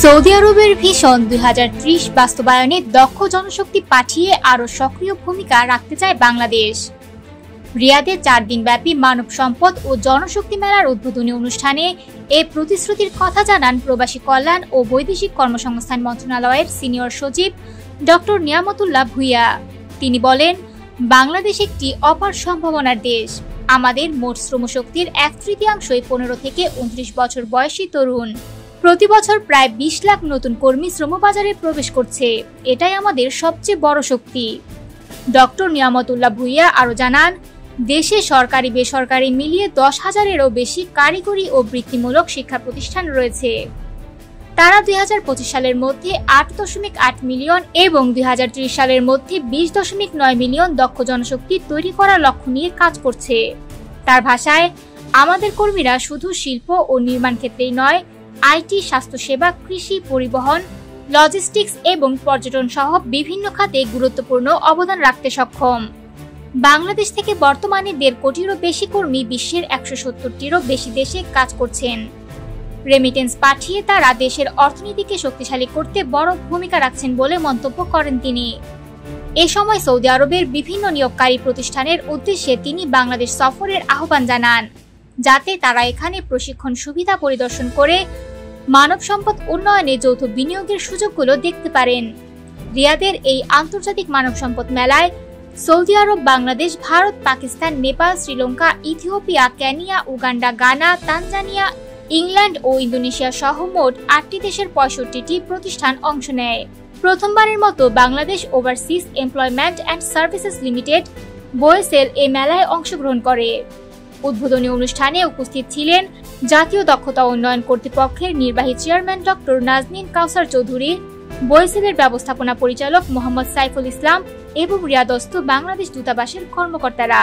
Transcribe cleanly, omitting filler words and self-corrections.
Saudi আরবের vision 2030 বাস্তবায়নে দক্ষ জনশক্তি পাঠিয়ে আরও সক্রিয় ভূমিকা রাখতে চায় বাংলাদেশ। রিয়াদে 4 দিনব্যাপী মানব সম্পদ ও জনশক্তি মেলার উদ্বোধনী অনুষ্ঠানে এ প্রতিশ্রুতির কথা জানান প্রবাসী কল্যাণ ও বৈদেশিক কর্মসংস্থান মন্ত্রণালয়ের সিনিয়র সচিব ডক্টর নিয়ামতুল্লাহ ভূঁইয়া। তিনি বলেন, বাংলাদেশ একটি অপার সম্ভাবনার দেশ। আমাদের মোট শ্রমশক্তির 1/3 15 থেকে 29 বছর বয়সী তরুণ। প্রতি বছর প্রায় 20 লাখ নতুন কর্মী শ্রমবাজারে প্রবেশ করছে। এটাই আমাদের সবচেয়ে বড় শক্তি। ডক্টর নিয়ামতুল্লাহ ভূঁইয়া আরও জানান, দেশে সরকারি বেসরকারি মিলিয়ে 10,000-এরও বেশি কারিগরি ও বৃত্তিমূলক শিক্ষা প্রতিষ্ঠান রয়েছে। তারা 2025 সালের মধ্যে 8.8 মিলিয়ন এবং 2030 সালের মধ্যে 20.9 মিলিয়ন দক্ষ জনশক্তি তৈরি করার লক্ষ্য নিয়ে কাজ করছে। তার ভাষায়, আমাদের কর্মীরা শুধু শিল্প ও নির্মাণ ক্ষেত্রেই নয়, আইটি, স্বাস্থ্যসেবা, কৃষি, পরিবহন, লজিস্টিক্স এবং পর্যটন সহ বিভিন্ন খাতে গুরুত্বপূর্ণ অবদান রাখতে সক্ষম। বাংলাদেশ থেকে বর্তমানে 1.5 কোটিরও বেশি কর্মী বিশ্বের 170টিরও বেশি দেশে কাজ করছেন। রেমিটেন্স পাঠিয়ে তারা দেশের অর্থনীতিকে শক্তিশালী করতে বড় ভূমিকা রাখছেন বলে মন্তব্য করেন তিনি। এ সময় সৌদি আরবের বিভিন্ন নিয়োগকারী প্রতিষ্ঠানের উদ্দেশ্যে তিনি বাংলাদেশ সফরের আহ্বান জানান, যাতে তারা এখানে প্রশিক্ষণ সুবিধা পরিদর্শন করে মানব সম্পদ উন্নয়নে যৌথ বিনিয়োগের সুযোগগুলো দেখতে পারেন। রিয়াদের এই আন্তর্জাতিক মানব সম্পদ মেলায় Saudi Arab, Bangladesh, Bharat, Pakistan, Nepal, Sri Lanka, Ethiopia, Kenya, Uganda, Ghana, Tanzania, England ও ইন্দোনেশিয়া সহ মোট 8টি দেশের 65টি প্রতিষ্ঠান অংশ নেয়। প্রথমবারের মতো Bangladesh overseas employment and services limited BOESL এই মেলায় অংশগ্রহণ করে। উদ্বোধনী অনুষ্ঠানে উপস্থিত ছিলেন জাতীয় দক্ষতা উন্নয়ন কর্তৃপক্ষের নির্বাহী চেয়ারম্যান ডক্টর নাজনীন কাউসার চৌধুরী, বোয়েসেলের ব্যবস্থাপনা পরিচালক মোহাম্মদ সাইফুল ইসলাম এবং রিয়াদস্থ বাংলাদেশ দূতাবাসের কর্মকর্তারা।